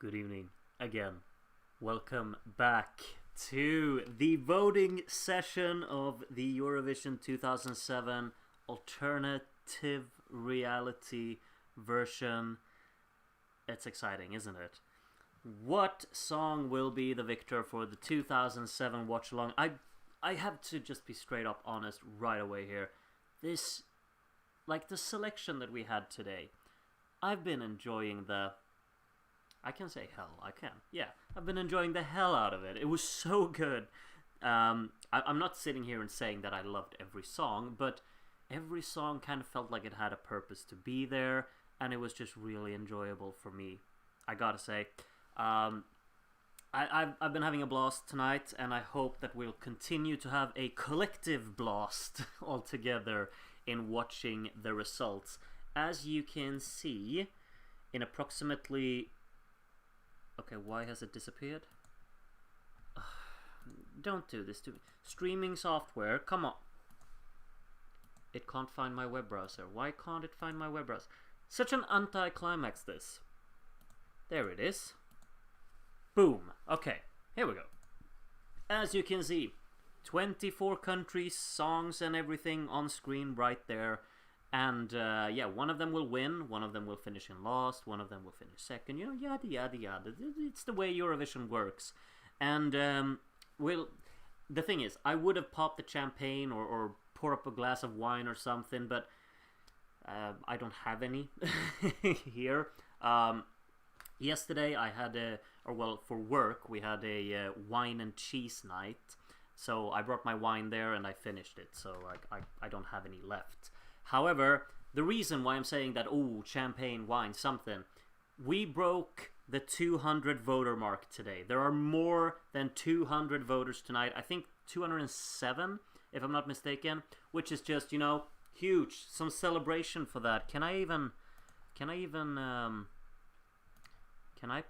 Good evening again. Welcome back to the voting session of the Eurovision 2007 alternative reality version. It's exciting, isn't it? What song will be the victor for the 2007 watch along? I have to just be straight up honest right away here. This, like the selection that we had today, I've been enjoying I can say hell, I can. Yeah, I've been enjoying the hell out of it. It was so good. I'm not sitting here and saying that I loved every song, but every song kind of felt like it had a purpose to be there, and it was just really enjoyable for me. I gotta say, I've been having a blast tonight, and I hope that we'll continue to have a collective blast all together in watching the results. As you can see, in approximately... Okay, why has it disappeared? Don't do this to me. Streaming software, come on. It can't find my web browser. Why can't it find my web browser? Such an anticlimax, this. There it is. Boom. Okay, here we go. As you can see, 24 countries, songs and everything on screen right there. And yeah, one of them will win, one of them will finish in last, one of them will finish second, you know, yada yada yada. It's the way Eurovision works. And the thing is, I would have popped the champagne or pour up a glass of wine or something, but I don't have any here. Yesterday I had for work we had a wine and cheese night, so I brought my wine there and I finished it, so I don't have any left. However, the reason why I'm saying that, oh, champagne, wine, something, we broke the 200 voter mark today. There are more than 200 voters tonight. I think 207, if I'm not mistaken, which is just, you know, huge. Some celebration for that. Can I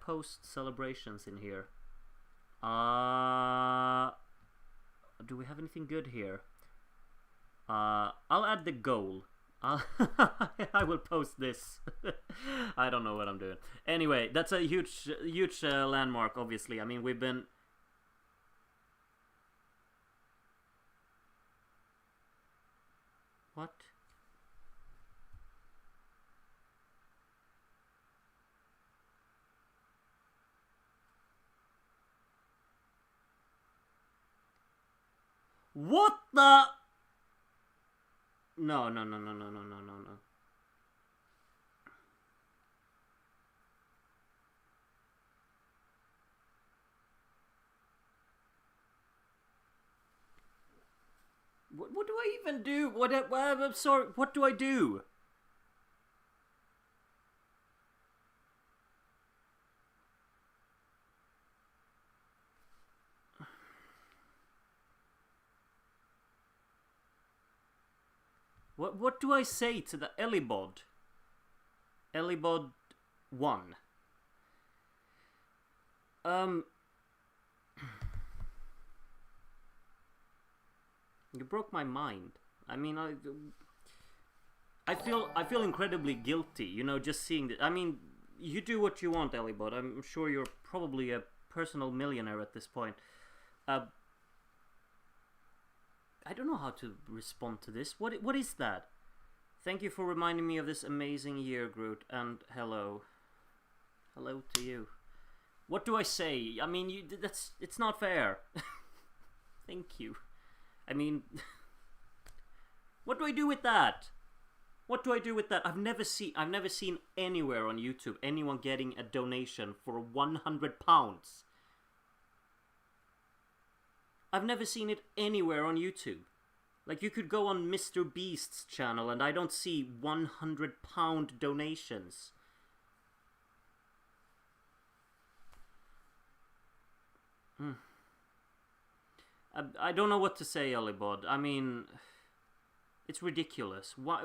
post celebrations in here? Do we have anything good here? I'll add the goal. I will post this. I don't know what I'm doing. Anyway, that's a huge landmark, obviously. I mean, we've been... What? What the... No. What do I even do? I'm sorry, what do I do? What do I say to the Elibod? Elibod 1. You broke my mind. I mean, I feel incredibly guilty, you know, just seeing that. I mean, you do what you want, Elibod. I'm sure you're probably a personal millionaire at this point. I don't know how to respond to this. What is that? Thank you for reminding me of this amazing year, Groot, and hello. Hello to you. What do I say? I mean, it's not fair. Thank you. I mean, what do I do with that? What do I do with that? I've never seen anywhere on YouTube anyone getting a donation for £100. I've never seen it anywhere on YouTube. Like, you could go on Mr. Beast's channel and I don't see £100 donations. I don't know what to say, Elibod. I mean, it's ridiculous. Why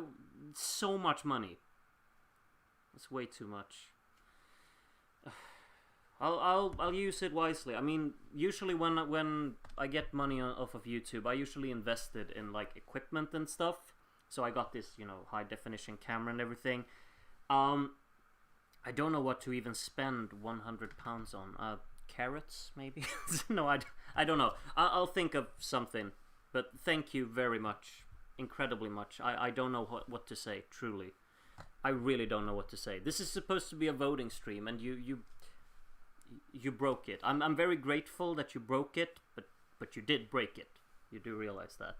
so much money? It's way too much. I'll use it wisely. I mean, usually when I get money off of YouTube, I usually invest it in like equipment and stuff. So I got this, you know, high definition camera and everything. I don't know what to even spend £100 on. Carrots, maybe? No, I don't know. I'll think of something. But thank you very much. Incredibly much. I don't know what to say, truly. I really don't know what to say. This is supposed to be a voting stream, and you broke it. I'm very grateful that you broke it, but you did break it. You do realize that.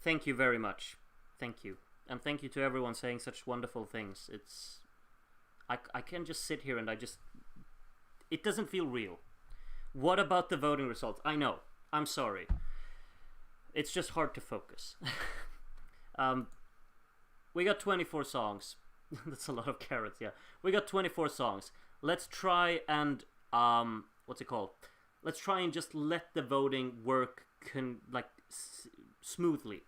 Thank you very much. Thank you. And thank you to everyone saying such wonderful things. I can just sit here and it doesn't feel real. What about the voting results? I know. I'm sorry. It's just hard to focus. We got 24 songs. That's a lot of carrots, yeah. We got 24 songs. Let's try and what's it called? Let's try and just let the voting work smoothly.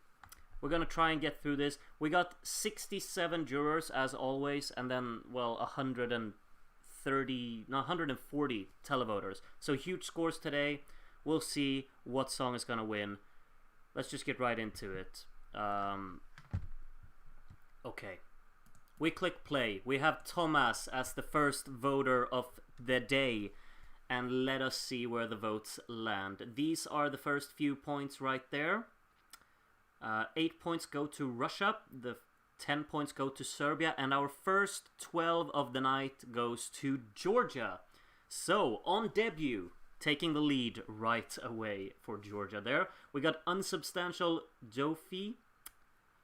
We're gonna try and get through this. We got 67 jurors as always, and then 140 televoters. So huge scores today. We'll see what song is gonna win. Let's just get right into it. Okay. We click play. We have Thomas as the first voter of the day. And let us see where the votes land. These are the first few points right there. 8 points go to Russia. The 10 points go to Serbia. And our first 12 of the night goes to Georgia. So, on debut, taking the lead right away for Georgia there. We got Unsubstantial Jofi.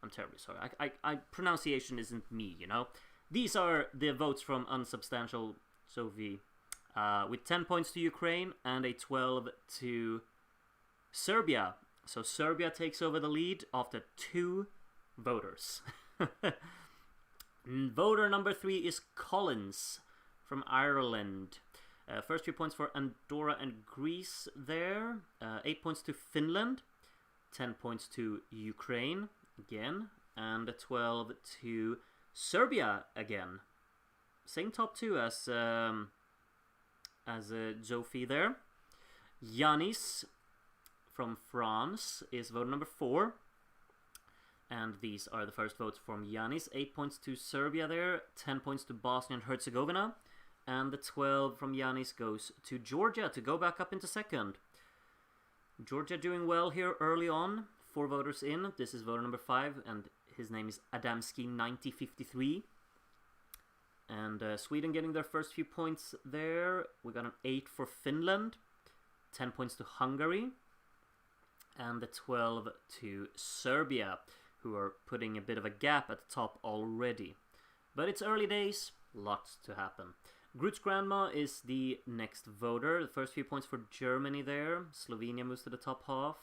I'm terribly sorry. I pronunciation isn't me, you know. These are the votes from Unsubstantial Jofi. With 10 points to Ukraine and a 12 to Serbia. So Serbia takes over the lead after 2 voters. Voter number 3 is Collins from Ireland. First 3 points for Andorra and Greece there. 8 points to Finland. 10 points to Ukraine again. And 12 to Serbia again. Same top 2 as Jofi there. Yanis from France is vote number 4. And these are the first votes from Yanis. 8 points to Serbia there. 10 points to Bosnia and Herzegovina. And the 12 from Yanis goes to Georgia to go back up into second. Georgia doing well here early on. 4 voters in. This is voter number 5. And his name is Adamski9053. And Sweden getting their first few points there. We got an 8 for Finland. 10 points to Hungary. And the 12 to Serbia, who are putting a bit of a gap at the top already. But it's early days. Lots to happen. Groot's grandma is the next voter. The first few points for Germany there. Slovenia moves to the top half.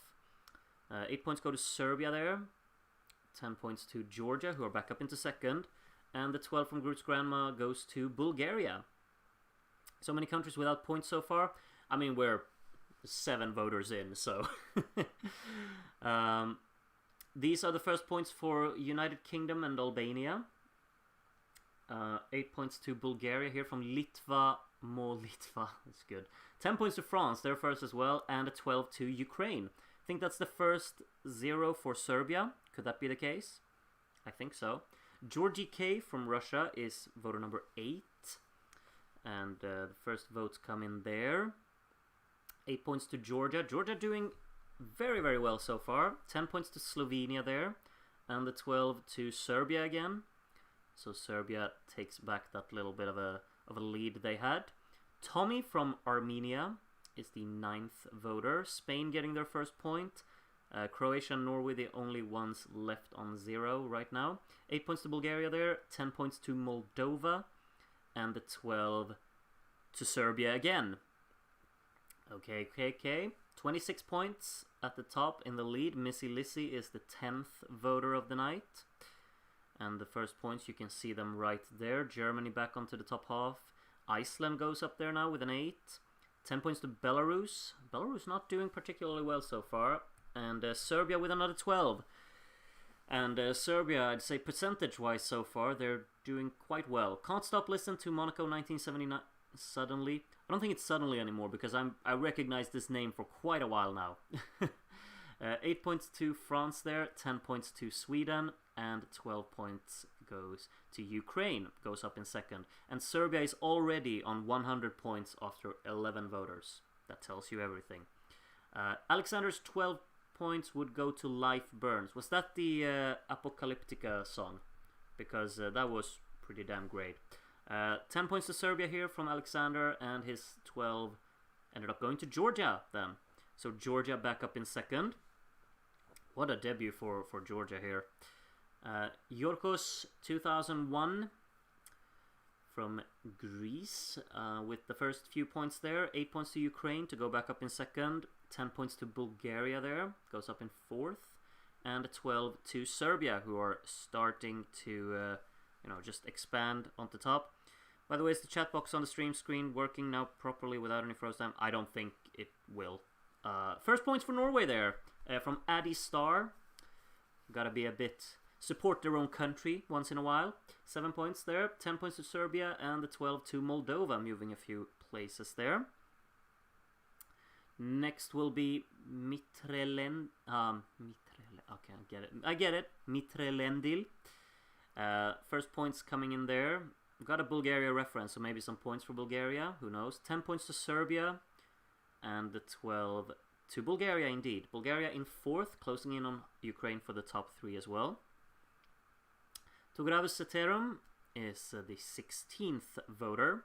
8 points go to Serbia there. 10 points to Georgia, who are back up into second. And the 12 from Groot's grandma goes to Bulgaria. So many countries without points so far. I mean, we're 7 voters in, so... these are the first points for United Kingdom and Albania. 8 points to Bulgaria here from Litva. More Litva, that's good. 10 points to France, they're first as well. And a 12 to Ukraine. I think that's the first 0 for Serbia. Could that be the case? I think so. Georgie K from Russia is voter number 8. And the first votes come in there. 8 points to Georgia. Georgia doing very, very well so far. 10 points to Slovenia there. And the 12 to Serbia again. So Serbia takes back that little bit of a lead they had. Tommy from Armenia is the 9th voter. Spain getting their first point. Croatia and Norway the only ones left on 0 right now. 8 points to Bulgaria there. 10 points to Moldova. And the 12 to Serbia again. Okay. 26 points at the top in the lead. Missy Lissy is the 10th voter of the night. And the first points, you can see them right there. Germany back onto the top half. Iceland goes up there now with an 8. 10 points to Belarus. Belarus not doing particularly well so far. And Serbia with another 12. And Serbia, I'd say percentage-wise so far, they're doing quite well. Can't Stop Listen to Monaco 1979 suddenly. I don't think it's suddenly anymore because I recognize this name for quite a while now. 8 points to France there, 10 points to Sweden, and 12 points goes to Ukraine, goes up in second. And Serbia is already on 100 points after 11 voters. That tells you everything. Alexander's 12 points would go to Life Burns. Was that the Apocalyptica song? Because that was pretty damn great. 10 points to Serbia here from Alexander, and his 12 ended up going to Georgia then. So Georgia back up in second. What a debut for Georgia here. Yorkos 2001 from Greece with the first few points there. 8 points to Ukraine to go back up in second. 10 points to Bulgaria there, goes up in fourth. And 12 to Serbia, who are starting to just expand on the top. By the way, is the chat box on the stream screen working now properly without any froze time? I don't think it will. First points for Norway there, from Addy Star. Gotta be a bit... support their own country once in a while. 7 points there, 10 points to Serbia, and the 12 to Moldova, moving a few places there. Next will be Mitrelendil. Okay, I get it. Mitrelendil. First points coming in there. Got a Bulgaria reference, so maybe some points for Bulgaria. Who knows? 10 points to Serbia, and the 12 to Bulgaria indeed. Bulgaria in fourth, closing in on Ukraine for the top 3 as well. Tugravus Ceterum is the 16th voter.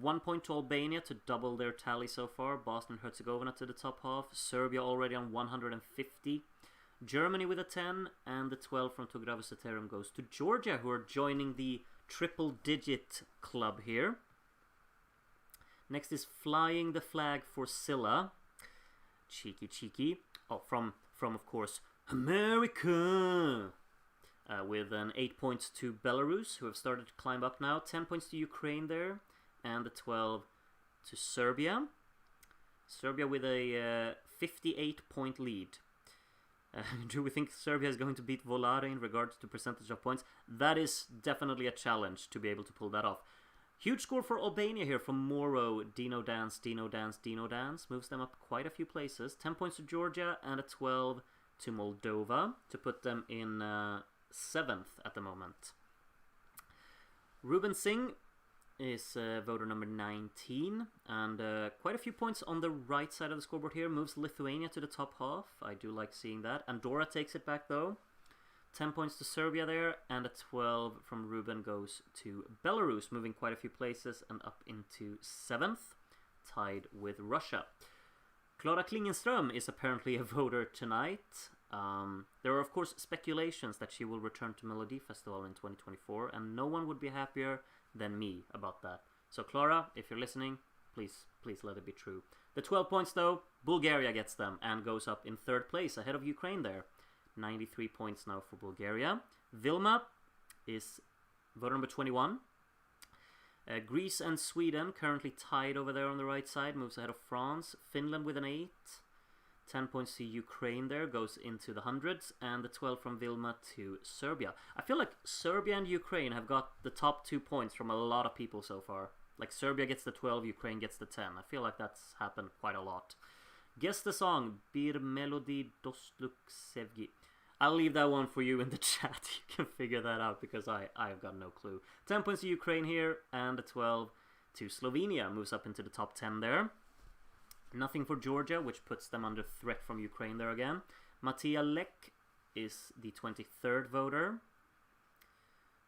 1 point to Albania to double their tally so far. Bosnia and Herzegovina to the top half. Serbia already on 150. Germany with a 10. And the 12 from Tugravus Ceterum goes to Georgia, who are joining the triple-digit club here. Next is Flying the Flag for Scylla. Cheeky. Oh, from of course, America. With an 8 points to Belarus, who have started to climb up now. 10 points to Ukraine there. And the 12 to Serbia. Serbia with a 58-point lead. Do we think Serbia is going to beat Volare in regards to percentage of points? That is definitely a challenge to be able to pull that off. Huge score for Albania here from Moro. Dino Dance. Moves them up quite a few places. 10 points to Georgia and a 12 to Moldova to put them in 7th at the moment. Ruben Singh is voter number 19, and quite a few points on the right side of the scoreboard here. Moves Lithuania to the top half. I do like seeing that. Andorra takes it back though. 10 points to Serbia there, and a 12 from Ruben goes to Belarus, moving quite a few places and up into 7th, tied with Russia. Clara Klingenström is apparently a voter tonight. There are of course speculations that she will return to Melody Festival in 2024, and no one would be happier than me about that. So Clara, if you're listening, please let it be true. The 12 points though, Bulgaria gets them and goes up in 3rd place ahead of Ukraine there. 93 points now for Bulgaria. Vilma is voter number 21. Greece and Sweden currently tied over there on the right side, moves ahead of France. Finland with an 8. 10 points to Ukraine there, goes into the hundreds, and the 12 from Vilma to Serbia. I feel like Serbia and Ukraine have got the top 2 points from a lot of people so far. Like Serbia gets the 12, Ukraine gets the 10. I feel like that's happened quite a lot. Guess the song, Bir Melody Dostluk Sevgi. I'll leave that one for you in the chat. You can figure that out because I've got no clue. 10 points to Ukraine here, and a 12 to Slovenia. Moves up into the top 10 there. Nothing for Georgia, which puts them under threat from Ukraine there again. Matija Lek is the 23rd voter.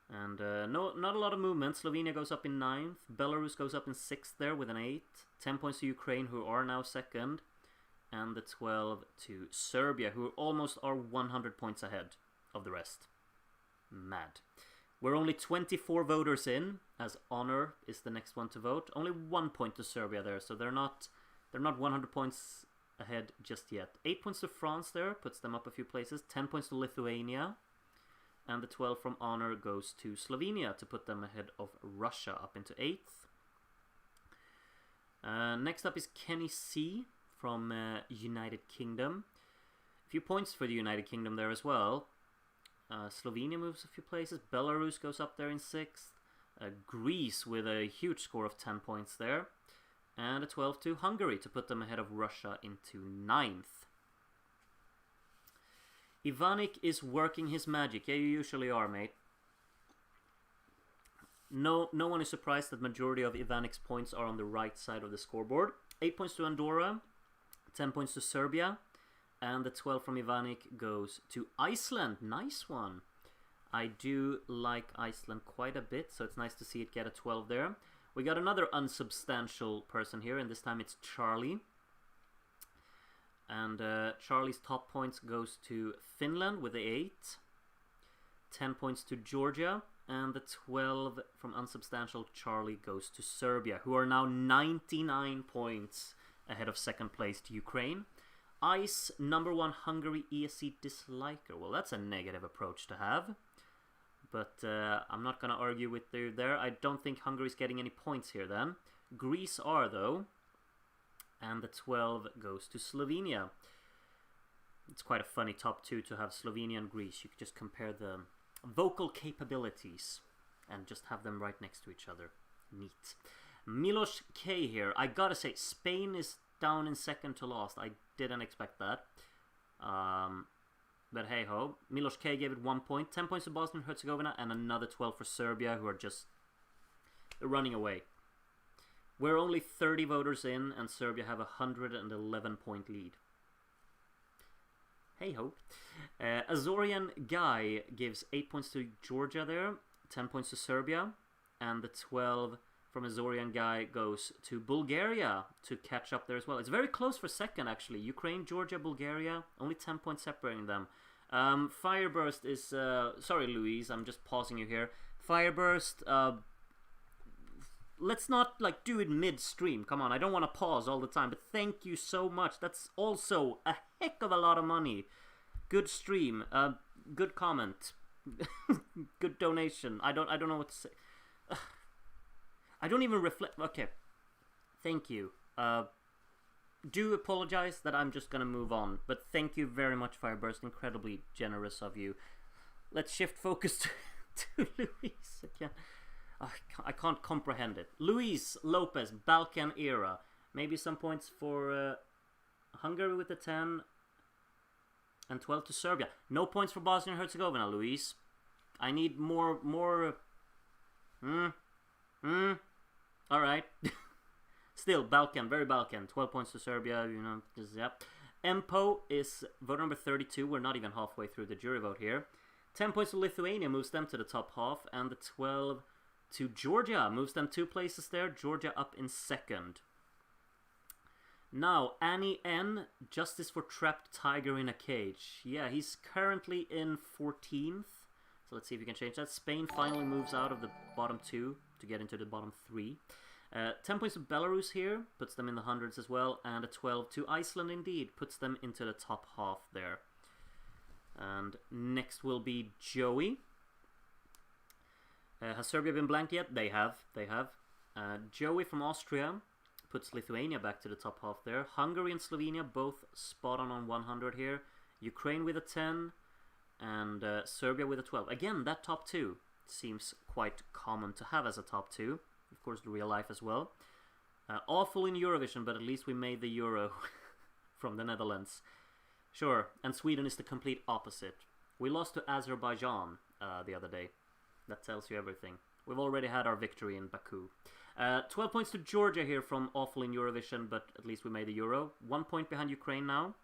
And not a lot of movement. Slovenia goes up in 9th. Belarus goes up in 6th there with an 8. 10 points to Ukraine, who are now 2nd. And the 12 to Serbia, who almost are 100 points ahead of the rest. Mad. We're only 24 voters in, as Honor is the next one to vote. Only 1 point to Serbia there, so they're not 100 points ahead just yet. 8 points to France there, puts them up a few places. 10 points to Lithuania. And the 12 from Honor goes to Slovenia to put them ahead of Russia up into 8th. Next up is Kenny C from United Kingdom. A few points for the United Kingdom there as well. Slovenia moves a few places. Belarus goes up there in 6th. Greece with a huge score of 10 points there. And a 12 to Hungary to put them ahead of Russia into 9th. Ivanik is working his magic. Yeah, you usually are, mate. no one is surprised that majority of Ivanic's points are on the right side of the scoreboard. 8 points to Andorra, 10 points to Serbia, and the 12 from Ivanic goes to Iceland. Nice one. I do like Iceland quite a bit, so it's nice to see it get a 12 there. We got another unsubstantial person here, and this time it's Charlie. And Charlie's top points goes to Finland with the 8. 10 points to Georgia, and the 12 from unsubstantial Charlie goes to Serbia, who are now 99 points ahead of second place to Ukraine. Ice, number 1 Hungary ESC disliker. Well, that's a negative approach to have. But I'm not going to argue with you there. I don't think Hungary's getting any points here then. Greece are, though. And the 12 goes to Slovenia. It's quite a funny top 2 to have Slovenia and Greece. You could just compare the vocal capabilities and just have them right next to each other. Neat. Milos K here. I gotta say, Spain is down in second to last. I didn't expect that. But hey ho. Milos K gave it 1 point. 10 points to Bosnia and Herzegovina, and another 12 for Serbia, who are just running away. We're only 30 voters in, and Serbia have a 111 point lead. Hey ho. Azorian Guy gives 8 points to Georgia there, 10 points to Serbia, and the 12 from Azorian Guy goes to Bulgaria to catch up there as well. It's very close for second, actually. Ukraine, Georgia, Bulgaria, only 10 points separating them. Fireburst is... sorry, Louise, I'm just pausing you here. Fireburst, let's not like do it mid-stream. Come on, I don't want to pause all the time, but thank you so much. That's also a heck of a lot of money. Good stream, good comment, good donation. I don't know what to say. I don't even reflect. Okay, thank you. Do apologize that I'm just gonna move on, but thank you very much, Fireburst. Incredibly generous of you. Let's shift focus to Luis again. I can't comprehend it. Luis Lopez, Balkan era. Maybe some points for Hungary with the 10 and 12 to Serbia. No points for Bosnia and Herzegovina, Luis. I need more. All right. Still, Balkan, very Balkan. 12 points to Serbia, you know, just, yep. Empo is vote number 32. We're not even halfway through the jury vote here. 10 points to Lithuania, moves them to the top half. And the 12 to Georgia, moves them 2 places there. Georgia up in second. Now, Annie N, Justice for Trapped Tiger in a Cage. Yeah, he's currently in 14th. So let's see if we can change that. Spain finally moves out of the bottom 2 to get into the bottom 3. 10 points to Belarus here, puts them in the hundreds as well, and a 12 to Iceland indeed, puts them into the top half there. And next will be Joey. Has Serbia been blanked yet? They have. Joey from Austria puts Lithuania back to the top half there. Hungary and Slovenia both spot on 100 here. Ukraine with a 10, and Serbia with a 12. Again, that top 2 seems quite common to have as a top 2. Of course, the real life as well. Awful in Eurovision, but at least we made the Euro from the Netherlands. Sure, and Sweden is the complete opposite. We lost to Azerbaijan the other day. That tells you everything. We've already had our victory in Baku. 12 points to Georgia here from awful in Eurovision, but at least we made the Euro. 1 point behind Ukraine now.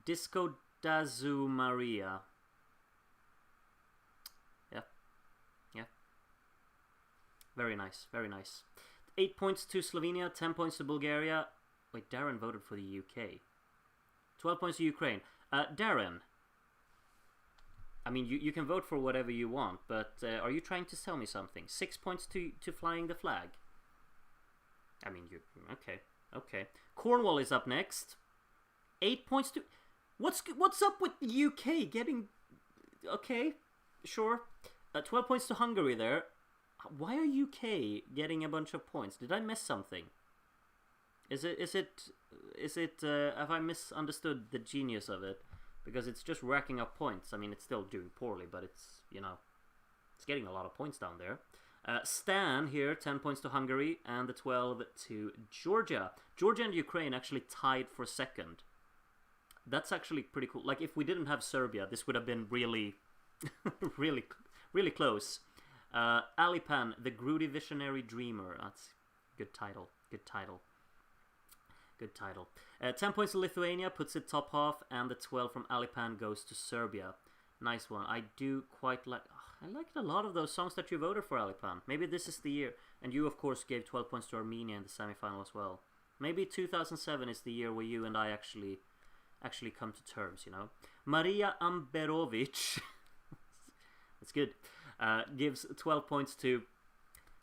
Disco Dazu Maria. Very nice, very nice. 8 points to Slovenia, 10 points to Bulgaria. Wait, Darren voted for the UK. 12 points to Ukraine. Darren, I mean, you can vote for whatever you want, but are you trying to sell me something? 6 points to flying the flag. I mean, okay. Cornwall is up next. 8 points to... What's up with the UK getting... Okay, sure. 12 points to Hungary there. Why are UK getting a bunch of points? Did I miss something? Is it have I misunderstood the genius of it? Because it's just racking up points. I mean, it's still doing poorly, but it's, you know, it's getting a lot of points down there. Stan here, 10 points to Hungary, and the 12 to Georgia. Georgia and Ukraine actually tied for second. That's actually pretty cool. Like, if we didn't have Serbia, this would have been really, really close. Alipan, the Groody Visionary Dreamer. That's good title. Good title. Good title. 10 points to Lithuania, puts it top half, and the 12 from Alipan goes to Serbia. Nice one. I do quite like... I liked a lot of those songs that you voted for, Alipan. Maybe this is the year. And you, of course, gave 12 points to Armenia in the semi-final as well. Maybe 2007 is the year where you and I actually come to terms, you know. Maria Amberovic, that's good, gives 12 points to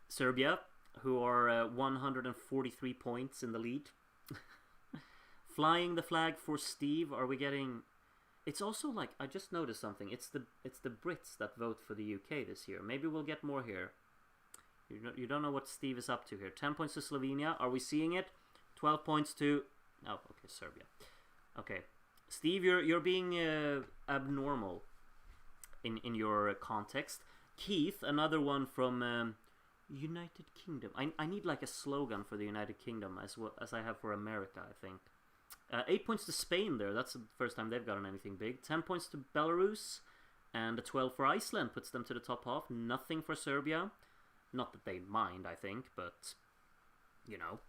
Serbia, who are 143 points in the lead. Flying the flag for Steve, are we getting... It's also like, I just noticed something, it's the Brits that vote for the UK this year. Maybe we'll get more here. You don't know what Steve is up to here. 10 points to Slovenia, are we seeing it? 12 points to... Oh, okay, Serbia. Okay. Steve, you're being abnormal in your context. Keith, another one from United Kingdom. I need like a slogan for the United Kingdom as well as I have for America, I think. 8 points to Spain there. That's the first time they've gotten anything big. 10 points to Belarus. And a 12 for Iceland puts them to the top half. Nothing for Serbia. Not that they mind, I think, but... You know.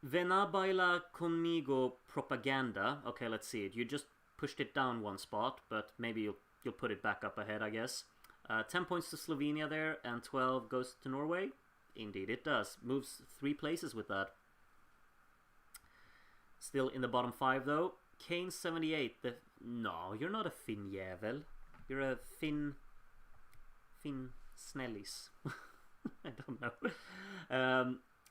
Ven a baila conmigo propaganda. Okay, let's see it. You just pushed it down one spot, but maybe you'll put it back up ahead, I guess. 10 points to Slovenia there, and 12 goes to Norway. Indeed, it does. Moves 3 places with that. Still in the bottom 5, though. Kane 78. No, you're not a Finn jävel. You're a Finn Snellis. I don't know.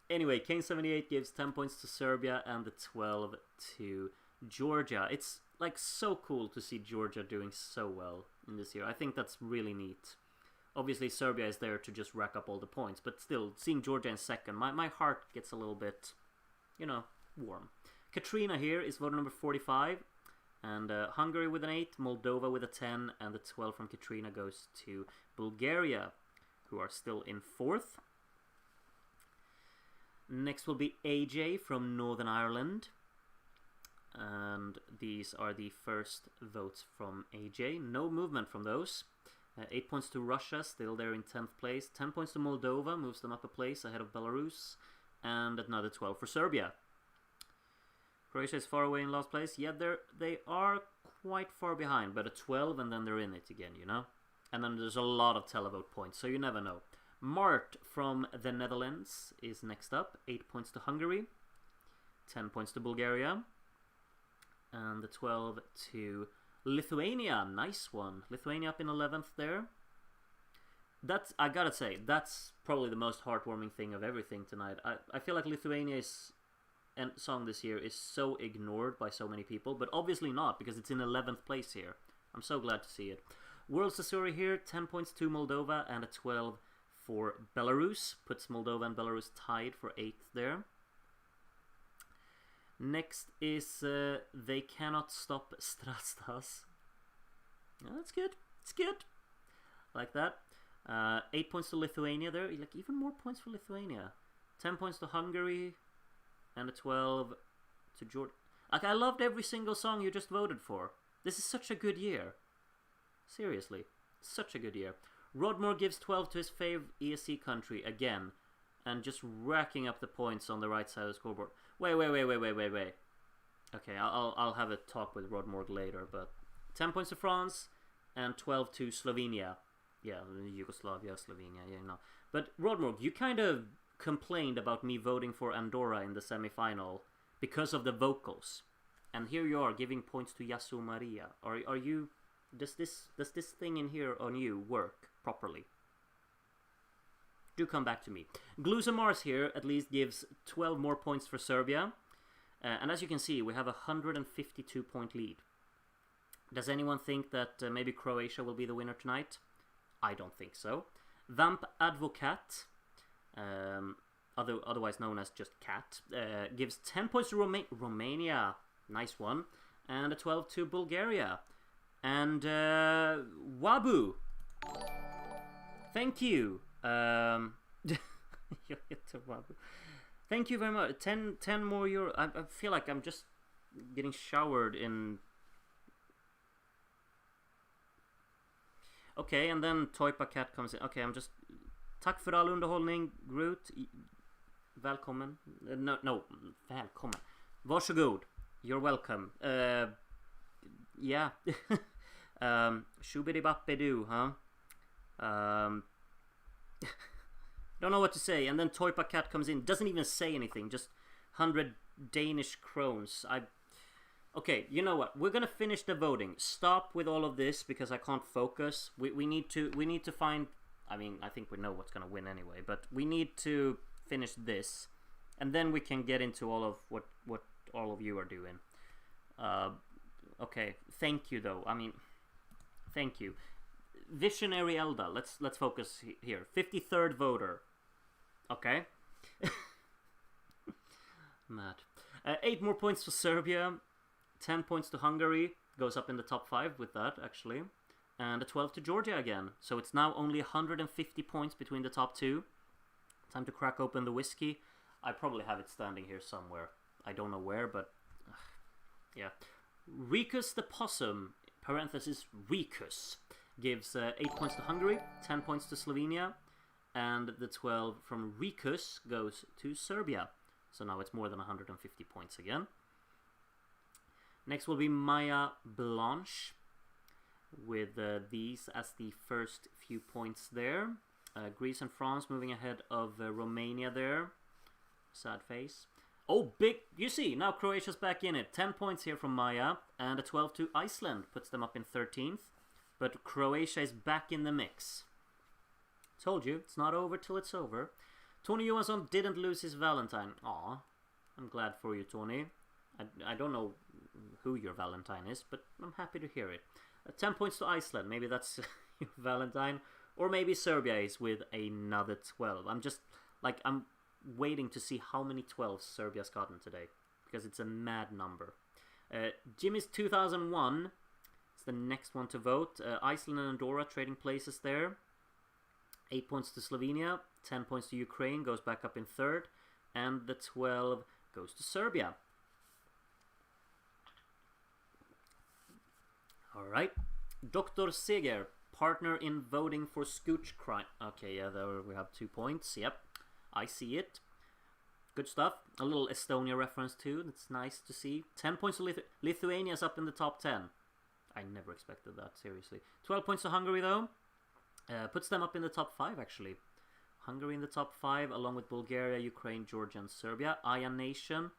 Anyway, Kane 78 gives 10 points to Serbia and the 12 to Georgia. It's like so cool to see Georgia doing so well in this year. I think that's really neat. Obviously, Serbia is there to just rack up all the points, but still, seeing Georgia in second, my heart gets a little bit, you know, warm. Katrina here is voter number 45, and Hungary with an 8, Moldova with a 10, and the 12 from Katrina goes to Bulgaria, who are still in 4th. Next will be AJ from Northern Ireland. And these are the first votes from AJ. No movement from those. 8 points to Russia, still there in 10th place. 10 points to Moldova, moves them up a place ahead of Belarus. And another 12 for Serbia. Croatia is far away in last place. Yeah, they are quite far behind, but a 12 and then they're in it again, you know? And then there's a lot of televote points, so you never know. Mart from the Netherlands is next up. 8 points to Hungary. 10 points to Bulgaria. And the 12 to Lithuania. Nice one. Lithuania up in 11th there. That's, I gotta say, that's probably the most heartwarming thing of everything tonight. I feel like Lithuania's song this year is so ignored by so many people, but obviously not, because it's in 11th place here. I'm so glad to see it. World Sasori here. 10 points to Moldova and a 12 for Belarus. Puts Moldova and Belarus tied for 8th there. Next is They Cannot Stop Strastas. Yeah, that's good. It's good. Like that. 8 points to Lithuania there. Like even more points for Lithuania. 10 points to Hungary. And a 12 to Georgia. Like, I loved every single song you just voted for. This is such a good year. Seriously. Such a good year. Rodmore gives 12 to his fave ESC country again. And just racking up the points on the right side of the scoreboard. Wait. Okay, I'll have a talk with Rodmore later, but 10 points to France and 12 to Slovenia. Yeah, Yugoslavia, Slovenia, you know. But Rodmore, you kind of complained about me voting for Andorra in the semi-final because of the vocals. And here you are giving points to Yasu Maria. Are you... Does this thing in here on you work properly? Do come back to me. Gluzamars here at least gives 12 more points for Serbia. And as you can see, we have a 152 point lead. Does anyone think that maybe Croatia will be the winner tonight? I don't think so. Vamp Advocat, otherwise known as just Cat, gives 10 points to Romania. Nice one. And a 12 to Bulgaria. And Wabu. Thank you. Thank you very much. 10 more euro. I feel like I'm just getting showered in... Okay, and then Toypa Cat comes in. Okay, I'm just... Tack för all underhållning, Groot. Välkommen. No, välkommen. Varsågod. You're welcome. Yeah. Shoobity-boppity-doo, huh? Don't know what to say. And then Toypa Cat comes in. Doesn't even say anything. Just 100 Danish krones. Okay, you know what? We're gonna finish the voting. Stop with all of this because I can't focus. We need to find... I mean, I think we know what's gonna win anyway. But we need to finish this. And then we can get into all of what all of you are doing. Okay, thank you though. I mean, thank you. Visionary Elda, let's focus here. 53rd voter. Okay. Mad. 8 more points for Serbia. 10 points to Hungary. Goes up in the top 5 with that, actually. And a 12 to Georgia again. So it's now only 150 points between the top 2. Time to crack open the whiskey. I probably have it standing here somewhere. I don't know where, but... yeah. Rikus the Possum, parenthesis Rikus, gives 8 points to Hungary, 10 points to Slovenia, and the 12 from Rikus goes to Serbia. So now it's more than 150 points again. Next will be Maya Blanche, with these as the first few points there. Greece and France moving ahead of Romania there. Sad face. Oh, big... You see, now Croatia's back in it. 10 points here from Maya, and a 12 to Iceland puts them up in 13th. But Croatia is back in the mix. Told you, it's not over till it's over. Tony Johansson didn't lose his Valentine. Aw, I'm glad for you, Tony. I don't know who your Valentine is, but I'm happy to hear it. 10 points to Iceland. Maybe that's your Valentine. Or maybe Serbia is with another 12. I'm waiting to see how many 12s Serbia's gotten today, because it's a mad number. Jimmy's 2001 is the next one to vote. Iceland and Andorra trading places there. 8 points to Slovenia, 10 points to Ukraine, goes back up in 3rd, and the 12 goes to Serbia. Alright. Dr. Seger, partner in voting for Scooch crime. Okay, yeah, there we have 2 points. Yep. I see it. Good stuff. A little Estonia reference too. That's nice to see. 10 points to Lithuania's up in the top 10. I never expected that, seriously. 12 points to Hungary though. Puts them up in the top 5 actually. Hungary in the top 5 along with Bulgaria, Ukraine, Georgia and Serbia. Aya Nation,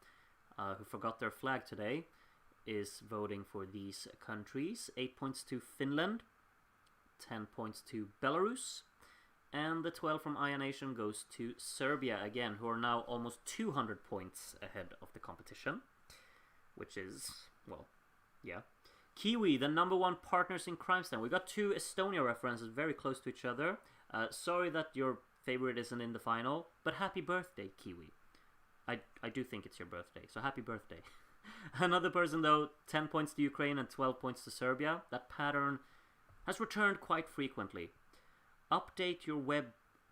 who forgot their flag today, is voting for these countries. 8 points to Finland. 10 points to Belarus. And the 12 from Aya Nation goes to Serbia again, who are now almost 200 points ahead of the competition. Which is, well, yeah. Kiwi, the #1 partners in crime stand. We got 2 Estonia references very close to each other. Sorry that your favorite isn't in the final, but happy birthday, Kiwi. I do think it's your birthday, so happy birthday. Another person though, 10 points to Ukraine and 12 points to Serbia. That pattern has returned quite frequently. Update your web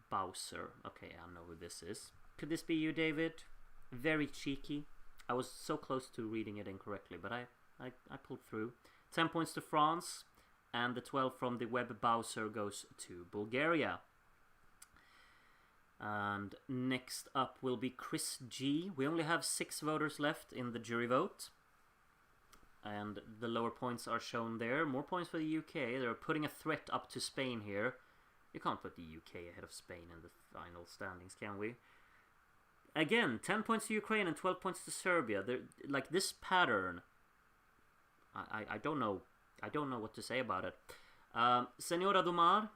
browser. Okay, I know who this is. Could this be you, David? Very cheeky. I was so close to reading it incorrectly, but I pulled through. 10 points to France, and the 12 from the web browser goes to Bulgaria. And next up will be Chris G. We only have 6 voters left in the jury vote. And the lower points are shown there. More points for the UK. They're putting a threat up to Spain here. You can't put the UK ahead of Spain in the final standings, can we? Again, 10 points to Ukraine and 12 points to Serbia. Like this pattern, I don't know. I don't know what to say about it. Senora Dumar,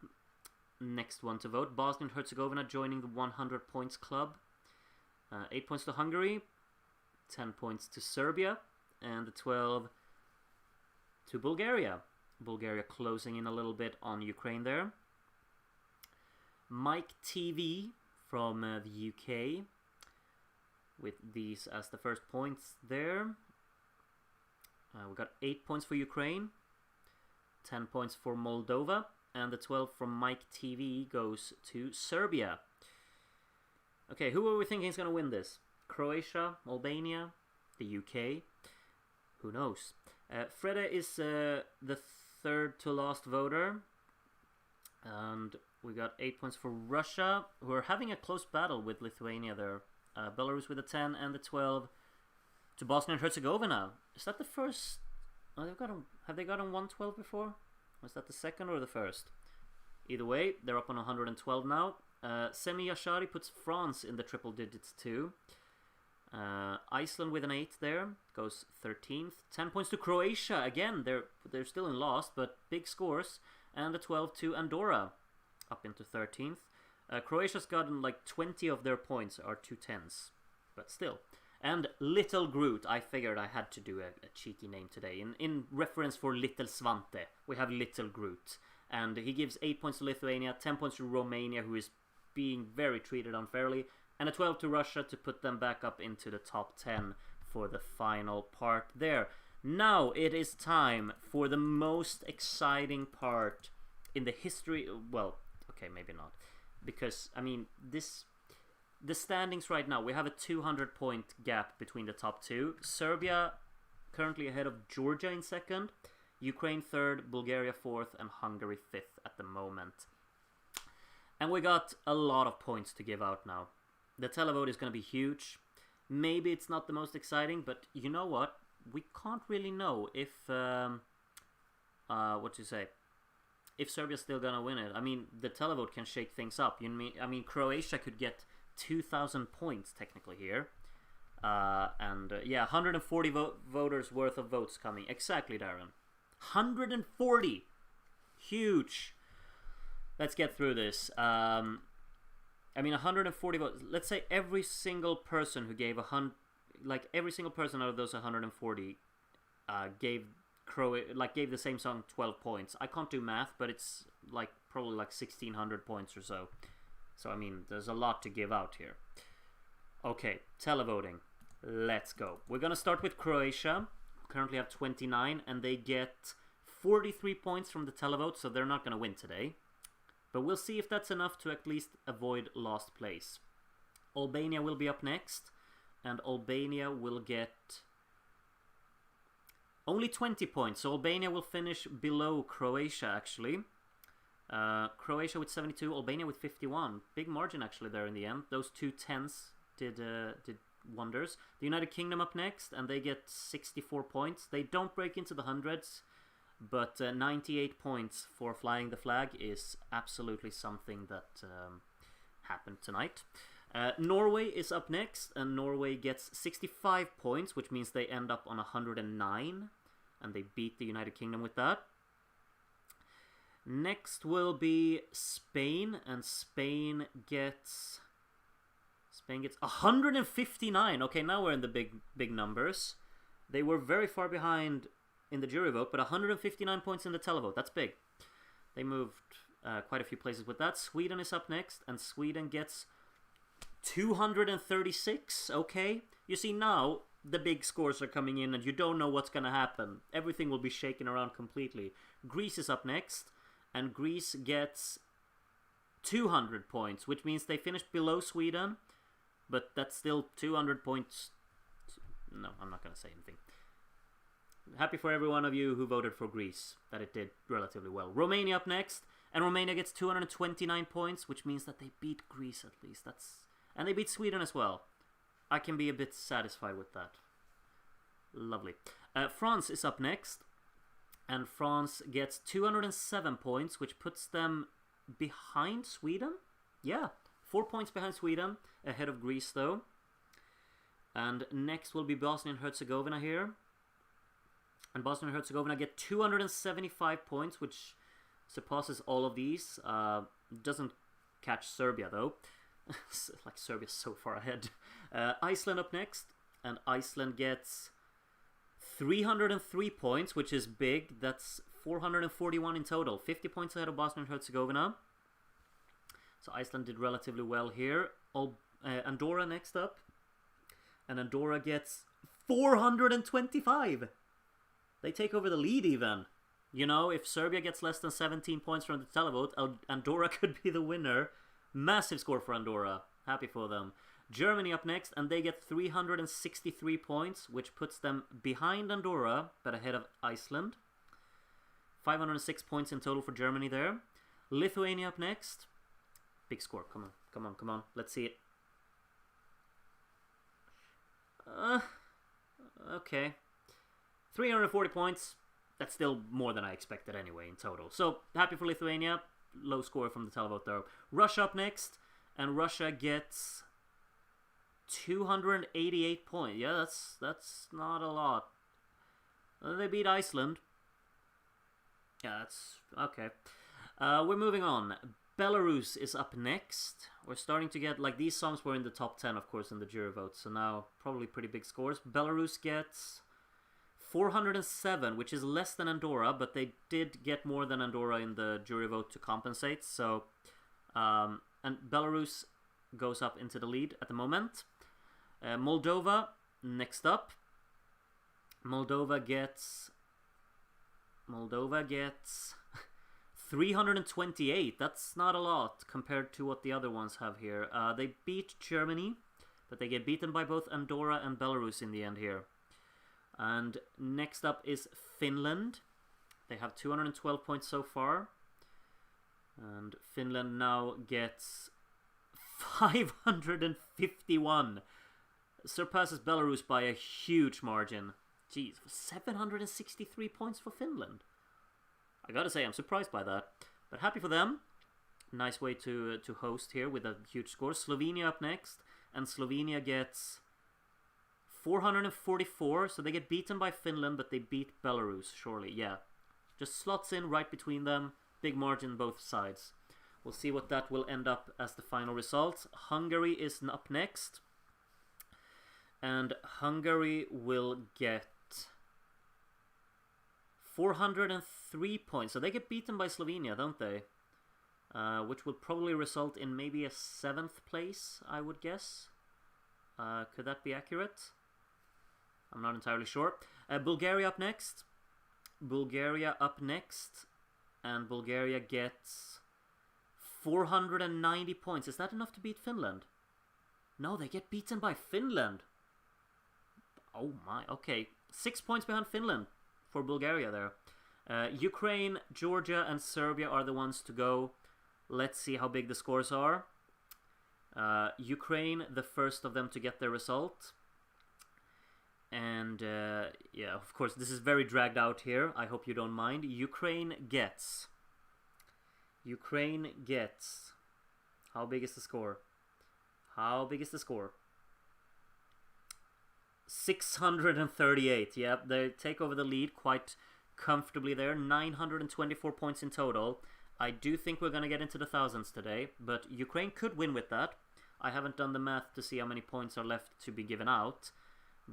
next one to vote. Bosnia and Herzegovina joining the 100 points club. 8 points to Hungary, 10 points to Serbia, and the 12 to Bulgaria. Bulgaria closing in a little bit on Ukraine there. Mike TV from the UK, with these as the first points there. We got 8 points for Ukraine, 10 points for Moldova, and the 12 from Mike TV goes to Serbia. Okay, who are we thinking is going to win this? Croatia, Albania, the UK? Who knows? Freda is the third to last voter. And we got 8 points for Russia, who are having a close battle with Lithuania there. Belarus with a 10 and the 12 to Bosnia and Herzegovina. Is that the first? Oh, have they gotten 112 before? Was that the second or the first? Either way, they're up on 112 now. Semi Yashari puts France in the triple digits too. Iceland with an 8 there, goes 13th. 10 points to Croatia, again, they're still in last, but big scores. And a 12 to Andorra, up into 13th. Croatia's gotten like 20 of their points are 2 10s, but still. And Little Groot, I figured I had to do a cheeky name today. In reference for Little Svante, we have Little Groot. And he gives 8 points to Lithuania, 10 points to Romania, who is being very treated unfairly, and a 12 to Russia to put them back up into the top 10 for the final part there. Now it is time for the most exciting part in the history. Well, okay, maybe not, because I mean the standings right now, we have a 200-point gap between the top two. Serbia currently ahead of Georgia in second, Ukraine third, Bulgaria fourth, and Hungary fifth at the moment. And we got a lot of points to give out now. The televote is going to be huge. Maybe it's not the most exciting, but you know what? We can't really know if if Serbia's still gonna win it. I mean, the televote can shake things up. I mean, Croatia could get 2,000 points technically here, yeah, 140 voters worth of votes coming. Exactly, Darren. 140, huge. Let's get through this. I mean, 140 votes. Let's say every single person who gave every single person out of those 140 gave the same song 12 points. I can't do math, but it's probably 1,600 points or so. So I mean, there's a lot to give out here. Okay, televoting. Let's go. We're gonna start with Croatia. Currently have 29, and they get 43 points from the televote, so they're not gonna win today. But we'll see if that's enough to at least avoid last place. Albania will be up next, and Albania will get only 20 points. So Albania will finish below Croatia, actually. Croatia with 72, Albania with 51. Big margin, actually, there in the end. Those 2 10s did wonders. The United Kingdom up next, and they get 64 points. They don't break into the hundreds, but 98 points for flying the flag is absolutely something that happened tonight. Norway is up next, and Norway gets 65 points, which means they end up on 109, and they beat the United Kingdom with that. Next will be Spain, and Spain gets 159. Okay, now we're in the big numbers. They were very far behind in the jury vote, but 159 points in the televote. That's big. They moved quite a few places with that. Sweden is up next, and Sweden gets 236. Okay, you see, now the big scores are coming in, and you don't know what's gonna happen. Everything will be shaken around completely. Greece is up next, and Greece gets 200 points, which means they finished below Sweden, but that's still 200 points. No, I'm not gonna say anything. Happy for every one of you who voted for Greece, that it did relatively well. Romania up next, and Romania gets 229 points, which means that they beat Greece at least. And they beat Sweden as well. I can be a bit satisfied with that. Lovely. France is up next, and France gets 207 points, which puts them behind Sweden. Yeah, 4 points behind Sweden, ahead of Greece though. And next will be Bosnia and Herzegovina here. And Bosnia and Herzegovina get 275 points, which surpasses all of these. Doesn't catch Serbia though. Serbia's so far ahead. Iceland up next, and Iceland gets 303 points, which is big. That's 441 in total. 50 points ahead of Bosnia and Herzegovina. So Iceland did relatively well here. Andorra next up, and Andorra gets 425. They take over the lead even. You know, if Serbia gets less than 17 points from the televote, Andorra could be the winner. Massive score for Andorra. Happy for them. Germany up next, and they get 363 points, which puts them behind Andorra, but ahead of Iceland. 506 points in total for Germany there. Lithuania up next. Big score. Come on, come on, come on. Let's see it. Okay. 340 points. That's still more than I expected anyway in total. So, happy for Lithuania. Low score from the televote though. Russia up next. And Russia gets 288 points. Yeah, that's not a lot. They beat Iceland. Yeah, that's okay. We're moving on. Belarus is up next. We're starting to get, like, these songs were in the top 10, of course, in the jury vote, so now probably pretty big scores. Belarus gets 407, which is less than Andorra, but they did get more than Andorra in the jury vote to compensate, so... and Belarus goes up into the lead at the moment. Moldova, next up. Moldova gets 328. That's not a lot compared to what the other ones have here. They beat Germany, but they get beaten by both Andorra and Belarus in the end here. And next up is Finland. They have 212 points so far. And Finland now gets 551. Surpasses Belarus by a huge margin. Jeez, 763 points for Finland. I gotta say, I'm surprised by that. But happy for them. Nice way to host here with a huge score. Slovenia up next. And Slovenia gets 444. So they get beaten by Finland, but they beat Belarus, surely. Yeah. Just slots in right between them. Big margin both sides. We'll see what that will end up as the final result. Hungary is up next. And Hungary will get 403 points. So they get beaten by Slovenia, don't they? Which will probably result in maybe a 7th place, I would guess. Could that be accurate? I'm not entirely sure. Bulgaria up next. Bulgaria up next. And Bulgaria gets 490 points. Is that enough to beat Finland? No, they get beaten by Finland. Oh my, okay. 6 points behind Finland for Bulgaria there. Ukraine, Georgia, and Serbia are the ones to go. Let's see how big the scores are. Ukraine, the first of them to get their result. And, yeah, of course, this is very dragged out here. I hope you don't mind. Ukraine gets... How big is the score? How big is the score? 638. Yep, they take over the lead quite comfortably there. 924 points in total. I do think we're going to get into the thousands today, but Ukraine could win with that. I haven't done the math to see how many points are left to be given out.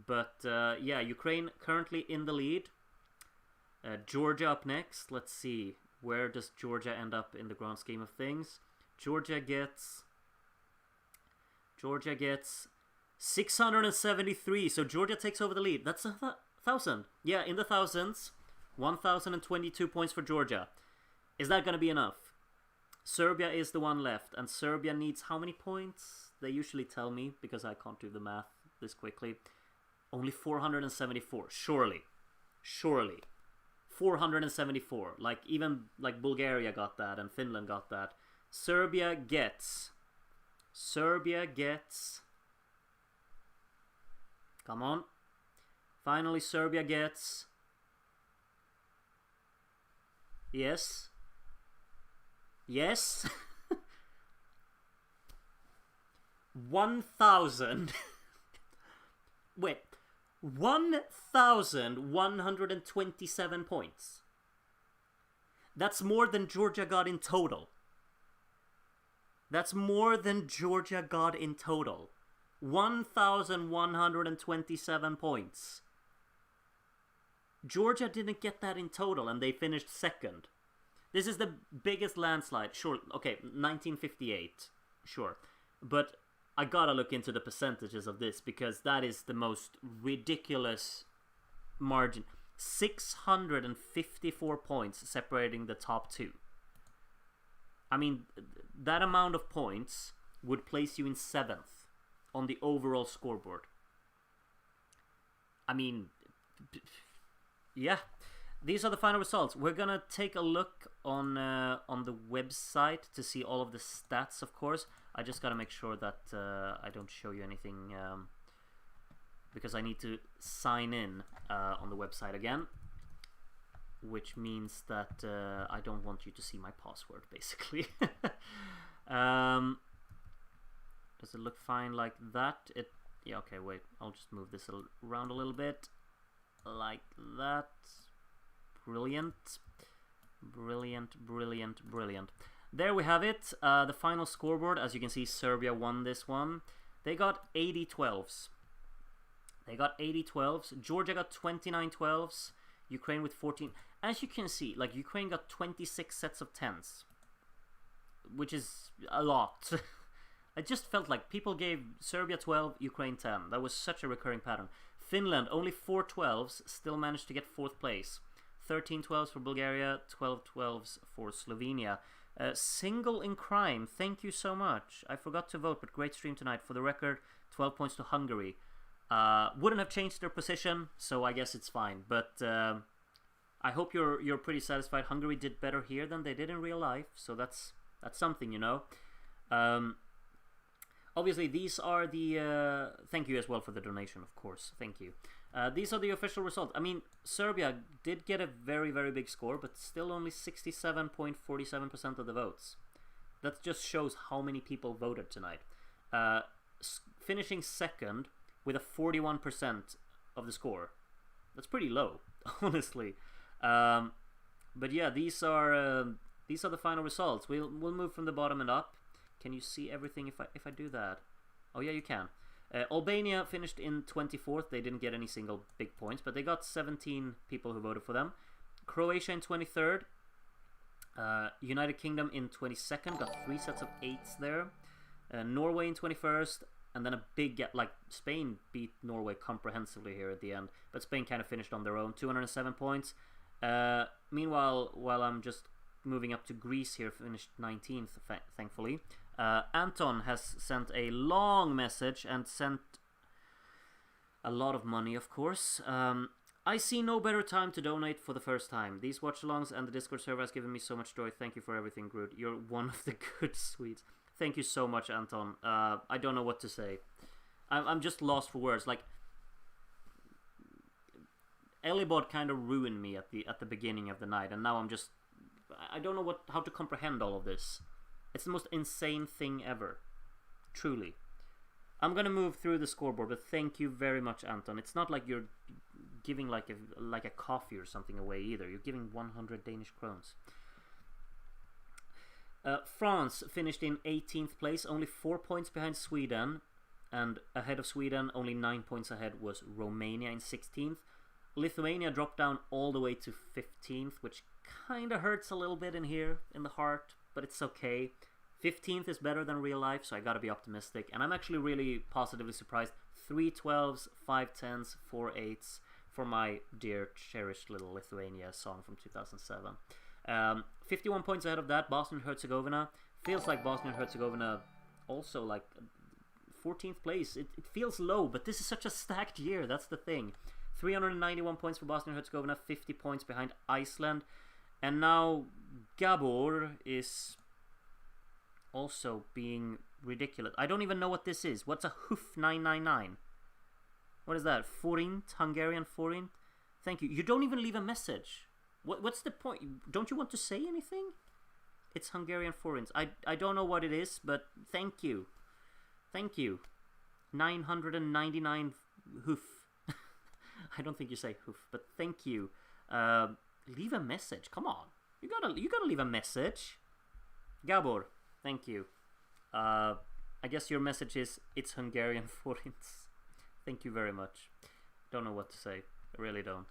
But, yeah, Ukraine currently in the lead. Georgia up next. Let's see. Where does Georgia end up in the grand scheme of things? Georgia gets 673. So Georgia takes over the lead. That's a thousand. Yeah, in the thousands. 1,022 points for Georgia. Is that going to be enough? Serbia is the one left. And Serbia needs how many points? They usually tell me because I can't do the math this quickly. Only 474. Surely. 474. Like, even like Bulgaria got that and Finland got that. Serbia gets... Come on. Finally, Serbia gets... Yes. 1,000. Wait. 1,127 points. That's more than Georgia got in total. 1,127 points. Georgia didn't get that in total, and they finished second. This is the biggest landslide. Sure, okay, 1958. Sure. But I gotta look into the percentages of this, because that is the most ridiculous margin. 654 points separating the top two. I mean, that amount of points would place you in 7th on the overall scoreboard. I mean, yeah, these are the final results. We're gonna take a look on the website to see all of the stats. Of course, I just gotta make sure that I don't show you anything because I need to sign in on the website again, which means that I don't want you to see my password, basically. Does it look fine like that? Yeah, okay, wait. I'll just move this around a little bit. Like that. Brilliant. Brilliant, brilliant, brilliant. There we have it. The final scoreboard. As you can see, Serbia won this one. They got 80 12s. They got 80 12s. Georgia got 29 12s. Ukraine with 14. As you can see, like, Ukraine got 26 sets of 10s, which is a lot. I just felt like people gave Serbia 12, Ukraine 10. That was such a recurring pattern. Finland, only 4 12s, still managed to get 4th place. 13 12s for Bulgaria, 12 12s for Slovenia. Single in crime, thank you so much. I forgot to vote, but great stream tonight. For the record, 12 points to Hungary. Wouldn't have changed their position, so I guess it's fine. But I hope you're pretty satisfied. Hungary did better here than they did in real life, so that's something, you know. Obviously, these are the... thank you as well for the donation, of course. Thank you. These are the official results. I mean, Serbia did get a very, very big score, but still only 67.47% of the votes. That just shows how many people voted tonight. Finishing second with a 41% of the score. That's pretty low, honestly. But yeah, these are the final results. We'll move from the bottom and up. Can you see everything if I do that? Oh yeah, you can. Albania finished in 24th. They didn't get any single big points, but they got 17 people who voted for them. Croatia in 23rd. United Kingdom in 22nd. Got 3 sets of 8s there. Norway in 21st. And then a big gap, like Spain beat Norway comprehensively here at the end. But Spain kind of finished on their own. 207 points. Meanwhile, while I'm just moving up to Greece here, finished 19th, thankfully. Anton has sent a long message and sent a lot of money, of course. I see no better time to donate for the first time. These watch-alongs and the Discord server has given me so much joy. Thank you for everything, Groot. You're one of the good Swedes. Thank you so much, Anton. I don't know what to say. I'm just lost for words. Like, Elibot kind of ruined me at the beginning of the night, and now I don't know how to comprehend all of this. It's the most insane thing ever. Truly. I'm gonna move through the scoreboard, but thank you very much, Anton. It's not like you're giving like a coffee or something away either. You're giving 100 Danish krones. France finished in 18th place, only 4 points behind Sweden, and ahead of Sweden, only 9 points ahead was Romania in 16th. Lithuania dropped down all the way to 15th, which kind of hurts a little bit in here, in the heart, but it's okay. 15th is better than real life, so I gotta be optimistic, and I'm actually really positively surprised. 3 12s, 5 10s, 4 8s for my dear, cherished little Lithuania song from 2007. 51 points ahead of that, Bosnia and Herzegovina. Feels like Bosnia and Herzegovina also like 14th place. It feels low, but this is such a stacked year, that's the thing. 391 points for Bosnia and Herzegovina, 50 points behind Iceland. And now Gabor is also being ridiculous. I don't even know what this is. What's a Hoof 999? What is that? Forint? Hungarian forint? Thank you. You don't even leave a message. What's the point? Don't you want to say anything? It's Hungarian forints. I don't know what it is, but thank you. Thank you. 999 hoof. I don't think you say hoof, but thank you. Leave a message. Come on. You gotta leave a message. Gabor, thank you. I guess your message is it's Hungarian forints. Thank you very much. Don't know what to say. I really don't.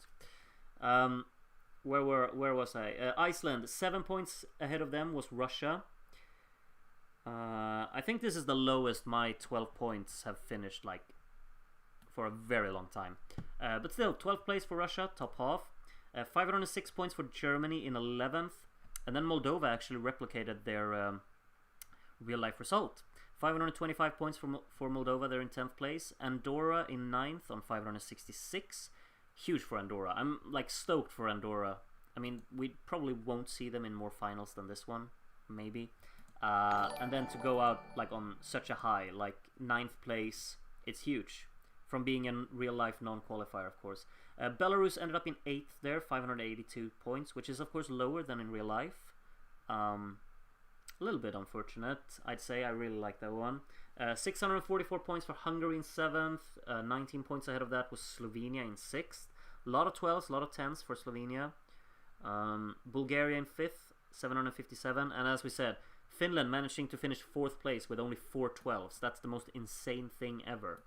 Where was I? Iceland, 7 points ahead of them was Russia. I think this is the lowest my 12 points have finished like for a very long time. But still, 12th place for Russia, top half. 506 points for Germany in 11th. And then Moldova actually replicated their real life result. 525 points for Moldova, they're in 10th place. Andorra in 9th on 566. huge for Andorra. I'm like stoked for Andorra. I mean, we probably won't see them in more finals than this one, maybe. And then to go out like on such a high, like 9th place, it's huge. From being a real-life non-qualifier, of course. Belarus ended up in 8th there, 582 points, which is of course lower than in real life. A little bit unfortunate, I'd say. I really like that one. 644 points for Hungary in 7th. 19 points ahead of that was Slovenia in 6th. A lot of 12s, a lot of 10s for Slovenia. Bulgaria in 5th, 757. And as we said, Finland managing to finish 4th place with only 4 12s. That's the most insane thing ever.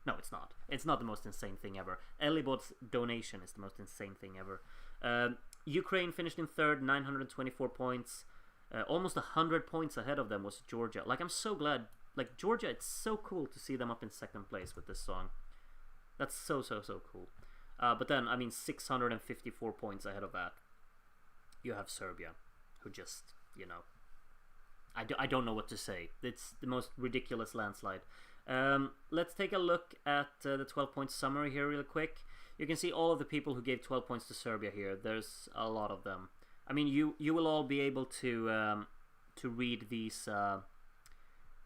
No, it's not. It's not the most insane thing ever. Elibot's donation is the most insane thing ever. Ukraine finished in 3rd, 924 points. Almost 100 points ahead of them was Georgia. Like, I'm so glad. Like, Georgia, it's so cool to see them up in 2nd place with this song. That's so cool. But then, I mean, 654 points ahead of that, you have Serbia, who just, you know, I don't know what to say. It's the most ridiculous landslide. Let's take a look at the 12-point summary here real quick. You can see all of the people who gave 12 points to Serbia here. There's a lot of them. I mean, you will all be able to read these,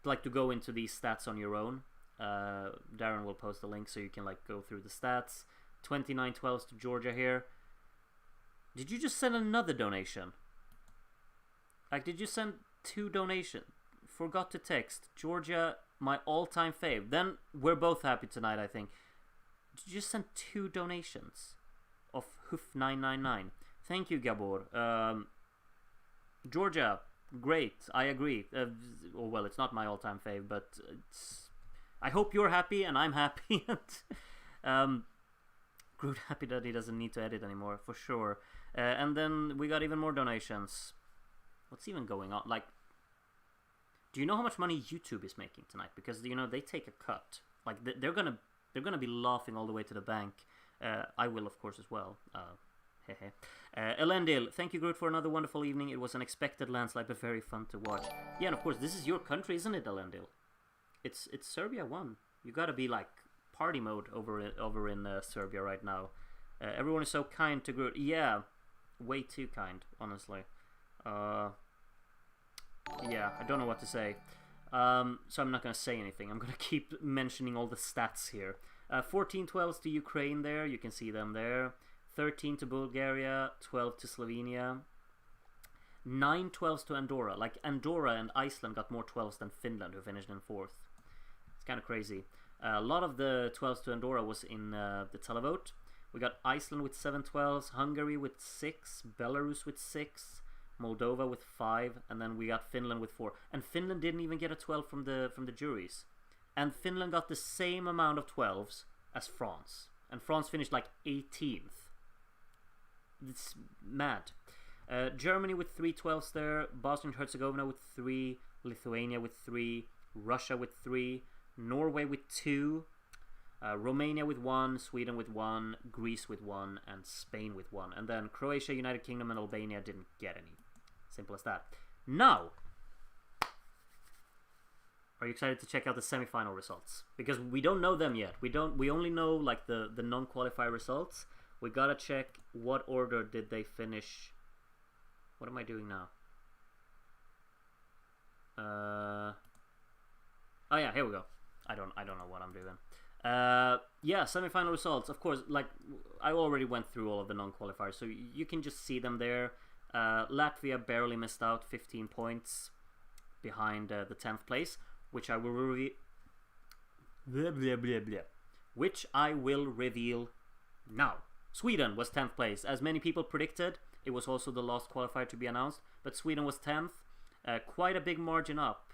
like to go into these stats on your own. Darren will post a link so you can like go through the stats. 29 12s to Georgia here. Did you just send another donation? Like, did you send 2 donations? Forgot to text. Georgia, my all-time fave. Then we're both happy tonight, I think. Did you just send 2 donations of Hoof999? Thank you, Gabor. Georgia, great. I agree. Well, it's not my all-time fave, but I hope you're happy and I'm happy. Groot happy that he doesn't need to edit anymore, for sure. And then we got even more donations. What's even going on? Like, do you know how much money YouTube is making tonight? Because, you know, they take a cut. Like, they're gonna be laughing all the way to the bank. I will, of course, as well. Elendil, thank you, Groot, for another wonderful evening. It was an unexpected landslide, but very fun to watch. Yeah, and of course, this is your country, isn't it, Elendil? It's Serbia won. You gotta be like party mode over in Serbia right now. Everyone is so kind to Groot. Yeah, way too kind, honestly. Yeah, I don't know what to say. So I'm not gonna say anything. I'm gonna keep mentioning all the stats here. 14 12s to Ukraine there. You can see them there. 13 to Bulgaria, 12 to Slovenia, 9 12s to Andorra. Like, Andorra and Iceland got more 12s than Finland, who finished in 4th. It's kind of crazy. A lot of the 12s to Andorra was in the televote. We got Iceland with 7 12s, Hungary with 6, Belarus with 6, Moldova with 5, and then we got Finland with 4. And Finland didn't even get a 12 from the juries. And Finland got the same amount of 12s as France. And France finished like 18th. It's mad. Germany with 3 12s there, Bosnia and Herzegovina with 3, Lithuania with 3, Russia with 3, Norway with 2, Romania with 1, Sweden with 1, Greece with 1, and Spain with 1. And then Croatia, United Kingdom, and Albania didn't get any. Simple as that. Now, are you excited to check out the semi-final results? Because we don't know them yet. We only know like the non-qualifier results. We gotta check what order did they finish. What am I doing now? Oh yeah, here we go. I don't know what I'm doing. Yeah, semi-final results. Of course, like I already went through all of the non-qualifiers, so you can just see them there. Latvia barely missed out, 15 points behind the 10th place, which I will reveal now. Sweden was 10th place. As many people predicted, it was also the last qualifier to be announced, but Sweden was 10th. Quite a big margin up.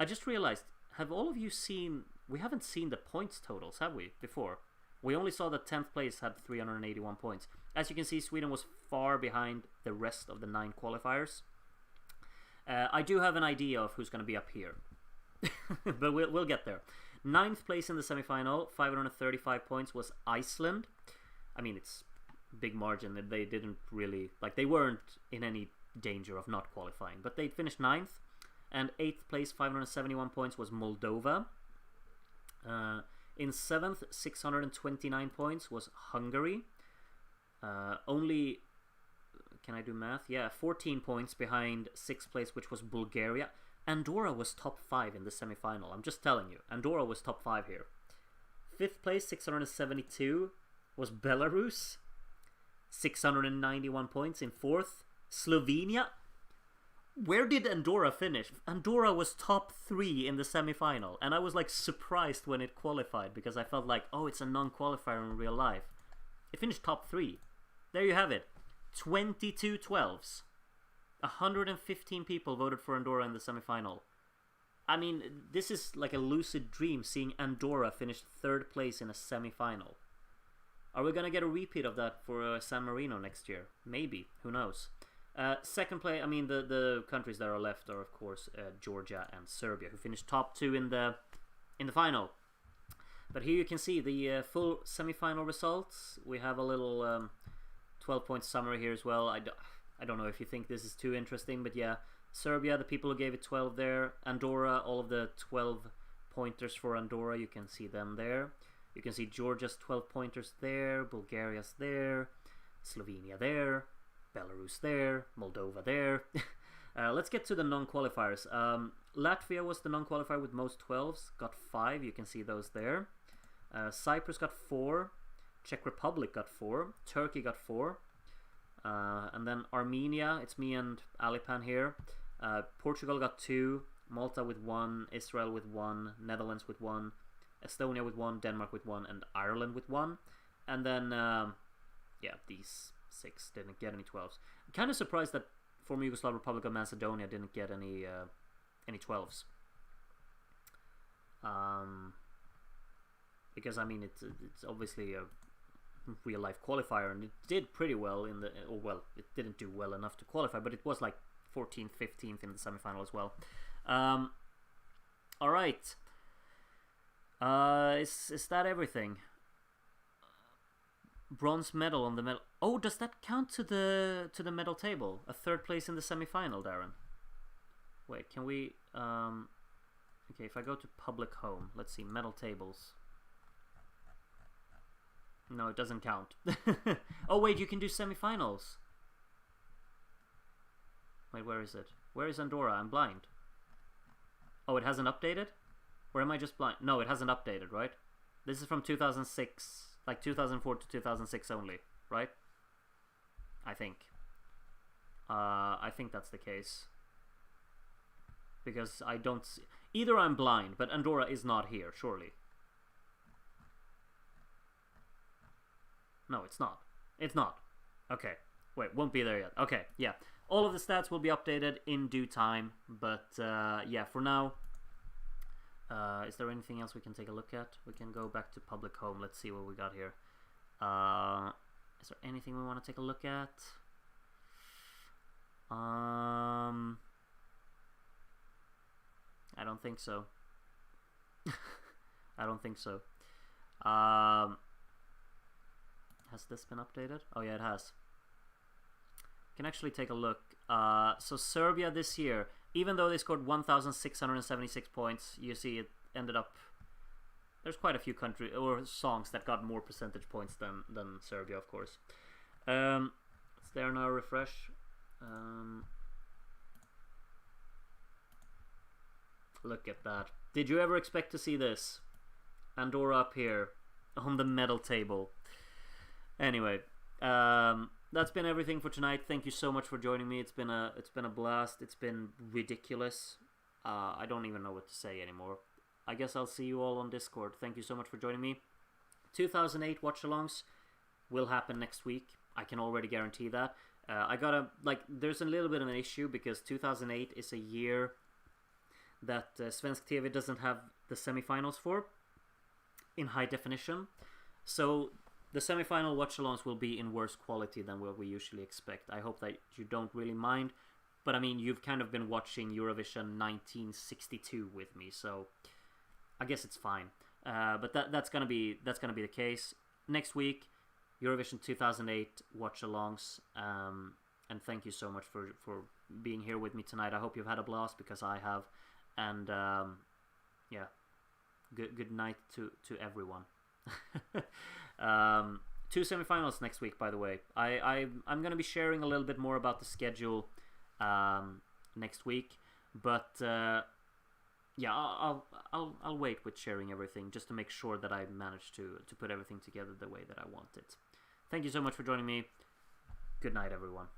I just realized, have all of you seen... We haven't seen the points totals, have we, before? We only saw that 10th place had 381 points. As you can see, Sweden was far behind the rest of the 9 qualifiers. I do have an idea of who's going to be up here. But we'll get there. 9th place in the semi-final, 535 points, was Iceland. I mean, it's big margin. They didn't really... Like, they weren't in any danger of not qualifying. But they finished 9th. And 8th place, 571 points, was Moldova. In 7th, 629 points, was Hungary. Only, can I do math? Yeah, 14 points behind 6th place, which was Bulgaria. Andorra was top 5 in the semi-final. I'm just telling you. Andorra was top 5 here. 5th place, 672, was Belarus. 691 points in 4th. Slovenia. Where did Andorra finish? Andorra was top 3 in the semi-final. And I was like surprised when it qualified, because I felt like, oh, it's a non-qualifier in real life. It finished top 3. There you have it. 22 12s. 115 people voted for Andorra in the semi-final. I mean, this is like a lucid dream, seeing Andorra finish 3rd place in a semi-final. Are we gonna get a repeat of that for San Marino next year? Maybe. Who knows? 2nd place, I mean, the countries that are left are, of course, Georgia and Serbia, who finished top 2 in the final. But here you can see the full semi-final results. We have a little 12-point summary here as well. I don't know if you think this is too interesting, but yeah, Serbia, the people who gave it 12 there. Andorra, all of the 12 pointers for Andorra, you can see them there. You can see Georgia's 12 pointers there, Bulgaria's there, Slovenia there, Belarus there, Moldova there. Let's get to the non-qualifiers. Latvia was the non-qualifier with most 12s, got 5, you can see those there. Cyprus got 4, Czech Republic got 4, Turkey got 4. And then Armenia, it's me and Alipan here. Portugal got 2, Malta with 1, Israel with 1, Netherlands with 1, Estonia with 1, Denmark with 1, and Ireland with 1. And then, yeah, these 6 didn't get any 12s. I'm kind of surprised that former Yugoslav Republic of Macedonia didn't get any 12s. Because, I mean, it's obviously a real life qualifier, and it did pretty well in the, or well, it didn't do well enough to qualify, but it was like 14th, 15th in the semi-final as well. All right. Is that everything? Bronze medal on the medal. Oh, does that count to the medal table? A 3rd place in the semi-final, Darren. Wait, can we? Okay, if I go to public home, let's see, medal tables. No, it doesn't count. Oh wait, you can do semi-finals. Wait, where is it? Where is Andorra? I'm blind. Oh, it hasn't updated? Or am I just blind? No, it hasn't updated, right? This is from 2006, like 2004 to 2006 only, right? I think. I think that's the case. Because I don't see... Either I'm blind, but Andorra is not here, surely. No, it's not. It's not. Okay. Wait, won't be there yet. Okay, yeah. All of the stats will be updated in due time. But, yeah, for now... is there anything else we can take a look at? We can go back to public home. Let's see what we got here. Is there anything we want to take a look at? I don't think so. I don't think so. Has this been updated? Oh yeah, it has. Can actually take a look. So Serbia this year, even though they scored 1,676 points, you see it ended up... There's quite a few countries or songs that got more percentage points than Serbia, of course. It's there now, refresh. Look at that. Did you ever expect to see this? Andorra up here on the medal table. Anyway, that's been everything for tonight. Thank you so much for joining me. It's been a blast. It's been ridiculous. I don't even know what to say anymore. I guess I'll see you all on Discord. Thank you so much for joining me. 2008 watchalongs will happen next week. I can already guarantee that. I gotta, like, there's a little bit of an issue because 2008 is a year that SvenskTV doesn't have the semifinals for in high definition. So the semifinal watchalongs will be in worse quality than what we usually expect. I hope that you don't really mind. But I mean, you've kind of been watching Eurovision 1962 with me, so I guess it's fine. But that's gonna be the case next week. Eurovision 2008 watchalongs, and thank you so much for being here with me tonight. I hope you've had a blast because I have, and yeah, good night to everyone. 2 semifinals next week, by the way. I'm gonna be sharing a little bit more about the schedule next week, but yeah, I'll wait with sharing everything just to make sure that I manage to put everything together the way that I want it. Thank you so much for joining me. Good night, everyone.